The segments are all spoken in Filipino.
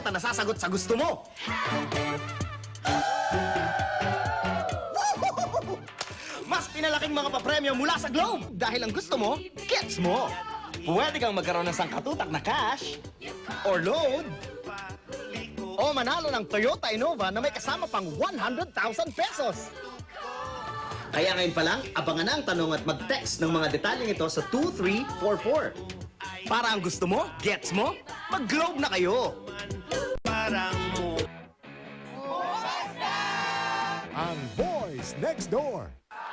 bisikleta na sasagot sa gusto mo. Mas pinalaking mga papremyo mula sa Globe dahil ang gusto mo, gets mo. Pwede kang magkaroon ng sangkatutak na cash or load o manalo ng Toyota Innova na may kasama pang 100,000 pesos. Kaya ngayon pa lang, abangan na ang tanong at mag-text ng mga detalyeng ito sa 2344. Para ang gusto mo, gets mo, mag-Globe na kayo. Parang mo. Ang Boys Next Door.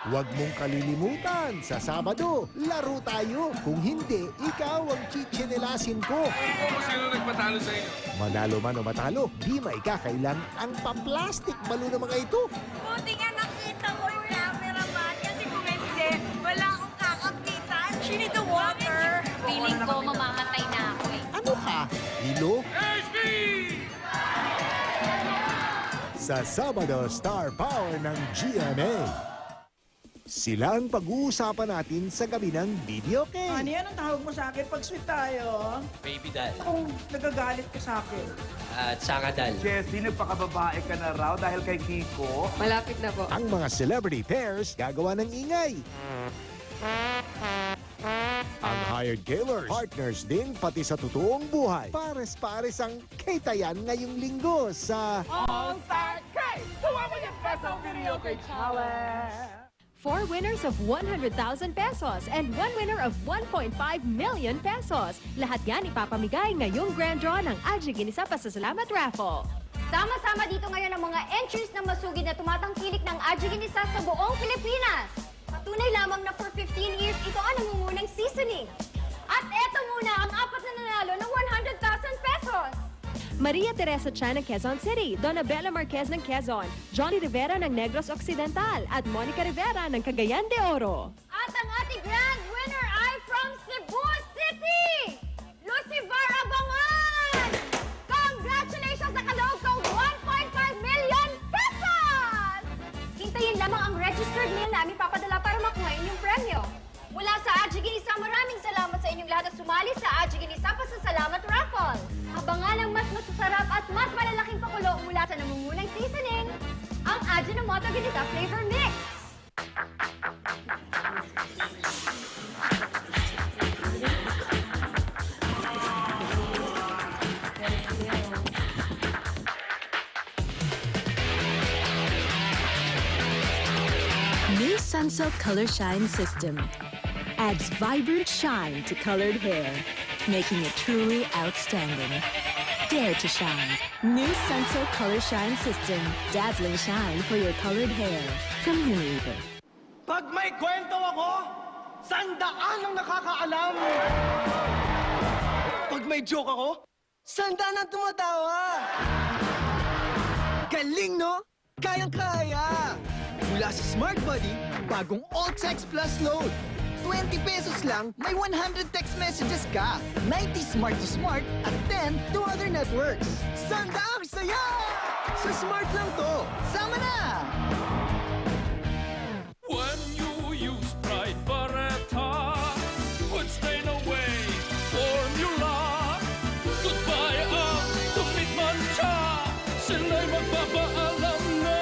Huwag mong kalilimutan, sa Sabado, laro tayo. Kung hindi, ikaw ang chichinilasin ko. Kung sino nagpatalo sa inyo? Manalo man o matalo, di maikakailan ang pang-plastic balo ng mga ito. Buti nga nakita mo yung cameraman kasi kung hindi, wala akong kakapitan. She need the water. Feeling ko mamamatay na ako eh. Ano ka? Hilo? HB! Sa Sabado, Star Power ng GMA. Sila ang pag-uusapan natin sa gabi ng video game. Honey, anong tawag mo sa akin pag sweet tayo? Baby Dal. Kung nagagalit ka sa akin. At Saka Dal. Jessie, nagpakababae ka na raw dahil kay Kiko. Malapit na po. Ang mga celebrity pairs gagawa ng ingay. Ang hired killers, partners din pati sa totoong buhay. Pares-pares ang kitayan ngayong linggo sa All-Star K! 200 peso video kay Challenge! 4 winners of 100,000 pesos and 1 winner of 1.5 million pesos. Lahat yan ipapamigay ngayong grand draw ng Algie Ginisa Pasasalamat Raffle. Sama-sama dito ngayon ang mga entries na masugid na tumatangkilik ng Algie Ginisa sa buong Pilipinas. Patunay lamang na for 15 years, ito ang nangungunang seasoning. At eto muna ang 4 na nanalo ng 100,000 pesos. Maria Teresa Chan ng Quezon City, Donna Bella Marquez ng Quezon, Johnny Rivera ng Negros Occidental, at Monica Rivera ng Cagayan de Oro. At ang ating grand winner ay from Cebu City, Lucifer Abangan! Congratulations sa kaloob kong 1.5 million pesos! Hintayin lamang ang registered mail namin papadala para makuha inyong premyo. Mula sa Algie Ginisa, maraming salamat sa inyong lahat na sumali sa Algie Ginisa Pasasalamat Raffle. Abangan ang mas masasarap at mas malalaking pakulo mula sa namungunang seasoning, ang Ajinomoto Ginisa Flavor Mix. New Sunsilk Color Shine System adds vibrant shine to colored hair, making it truly outstanding. Dare to shine. New Sunsilk Color Shine System. Dazzling shine for your colored hair. From Unilever. Pag may kwento ako, 100 ang nakakaalam. Pag may joke ako, 100 ang tumatawa. Galing, no? Kayang-kaya! Mula sa Smart Buddy, bagong All-Text Plus Load. 20 pesos lang, may 100 text messages ka. 90 smart to smart at 10 to other networks. Sanda ang saya! Sa Smart lang to. Sama na! When you use Pride Barretta, would stain away formula. Goodbye ang tumit mancha, sila'y magpapaalam na.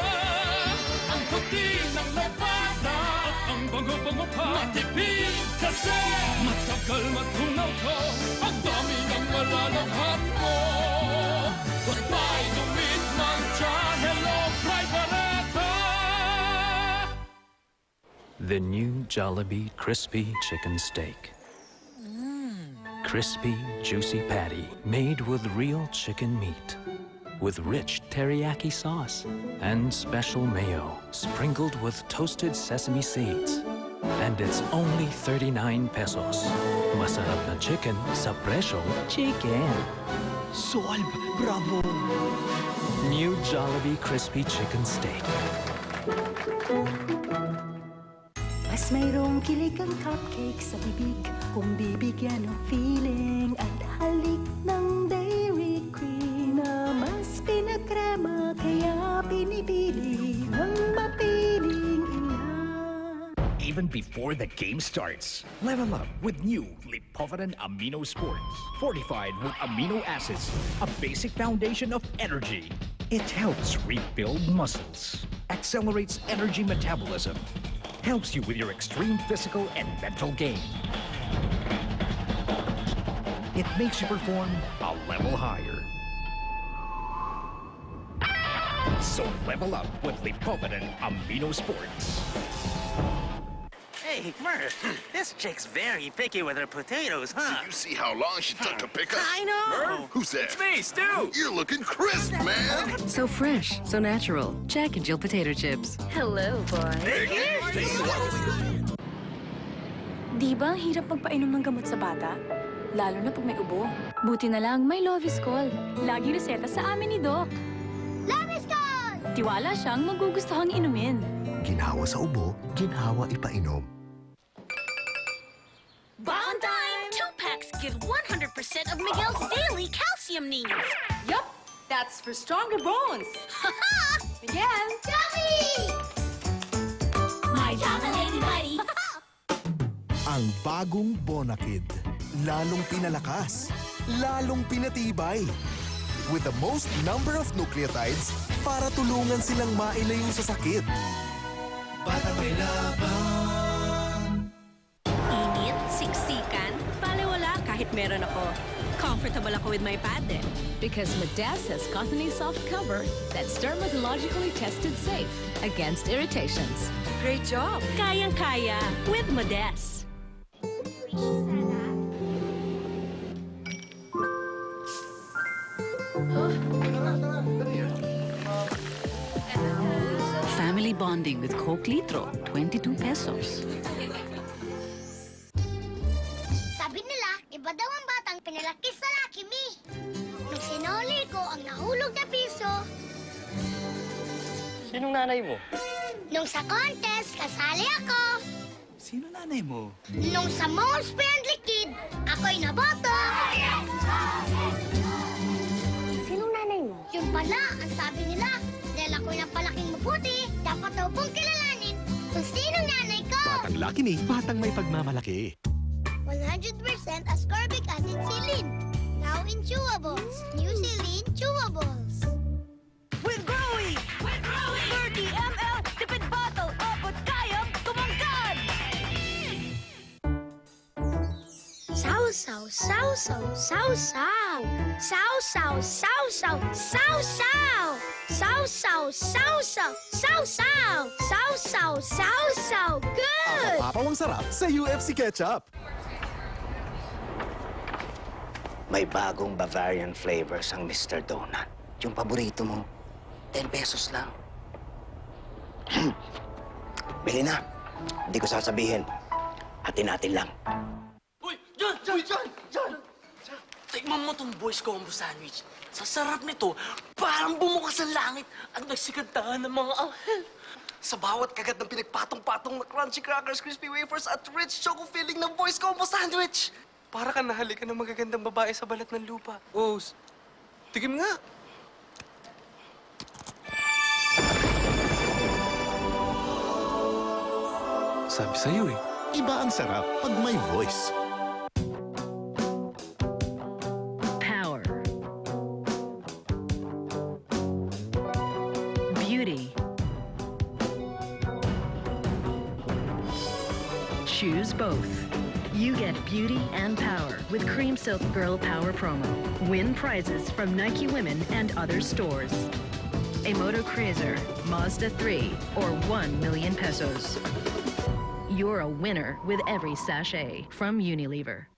Ang puti ng labada at ang bango-bango pa. Matipid kasi matagal matunaw ko. Ang dami ng malalaghan mo. Goodbye tumit mancha, hello Pride Barretta. The new Jollibee Crispy Chicken Steak. Crispy, juicy patty made with real chicken meat. With rich teriyaki sauce and special mayo sprinkled with toasted sesame seeds. And it's only 39 pesos. Masarap na chicken sa presyong chicken. Solve! Bravo! New Jollibee Crispy Chicken Steak. Mas mayroong kilig ang cupcake sa bibig kung bibigyan ng feeling at halik ng dairy cream na mas pinakrema kaya pinipili ng mapiling ilan. Even before the game starts, level up with new Lipa Lipovitan Amino Sports, fortified with amino acids, a basic foundation of energy. It helps rebuild muscles, accelerates energy metabolism, helps you with your extreme physical and mental gain. It makes you perform a level higher. So level up with Lipovitan Amino Sports. Hey, Murph, this chick's very picky with her potatoes, huh? You see how long she took to pick us? I know. Who's that? It's me, Stu! You're looking crisp, man! So fresh, so natural. Jack and Jill potato chips. Hello, boy. Di ba ang hirap magpainom ng gamot sa bata? Lalo na pag may ubo. Buti na lang may Loviscol. Lagi reseta sa amin ni Doc. Loviscol! Tiwala siyang magugustuhang inumin. Ginhawa sa ubo, ginhawa ipainom. Bond time! 2 packs give 100% of Miguel's daily calcium needs. Yup, that's for stronger bones. Miguel! Johnny! My Java Lady Buddy! Ang bagong Bonakid. Lalong pinalakas. Lalong pinatibay. With the most number of nucleotides para tulungan silang mailayo sa sakit. Batang may laban. Init, siksikan, baliwala kahit meron ako. Comfortable ako with my pad eh. Because Modes has cottony soft cover that's dermatologically tested safe against irritations. Great job! Kayang-kaya with Modes. Family bonding with Coke Litro, 22 pesos. Sabi nila, iba daw ang batang pinalaki sa Lucky Me. Nung sinuli ko ang nahulog na piso, Sinong nanay mo? nung sa contest, kasali ako. Sino nanay mo? Nung sa most friendly kid, ako'y naboto. Sinong nanay mo? Yun pala, ang sabi nila, dahil ako'y napalaking mabuti, dapat daw pong kilalanin kung sinong nanay ko. Batang Lucky Me, batang may pagmamalaki. 100% ascorbic acid Celine. Now in chewables. New Celine Chewables. With Growy! 30 ml, tipid bottle, abot kayang tumangkad! Sausaw, sausaw, sausaw. Sausaw, sausaw, sausaw. Sausaw, sausaw, sausaw. Sausaw, sausaw. Good! Apapawang sarap sa UFC Ketchup. May bagong Bavarian flavors ang Mr. Donut. Yung paborito mo, 10 pesos lang. Bili na. Hindi ko sasabihin. Atin natin lang. Uy, John! Tikman mo tong boys combo sandwich. Sa sarap nito, parang bumukas ang langit at nagsikantahan ng mga anghel. Sa bawat kagat ng pinagpatong-patong na crunchy crackers, crispy wafers at rich choco filling ng boys combo sandwich. Para ka nahalikan ng magagandang babae sa balat ng lupa. Oh, tigim nga. Sabi sa'yo eh. Iba ang sarap pag may voice. Power. Beauty. Choose both. You get beauty and power with Cream Silk Girl Power Promo. Win prizes from Nike Women and other stores. A Moto Cruiser, Mazda 3, or 1 million pesos. You're a winner with every sachet from Unilever.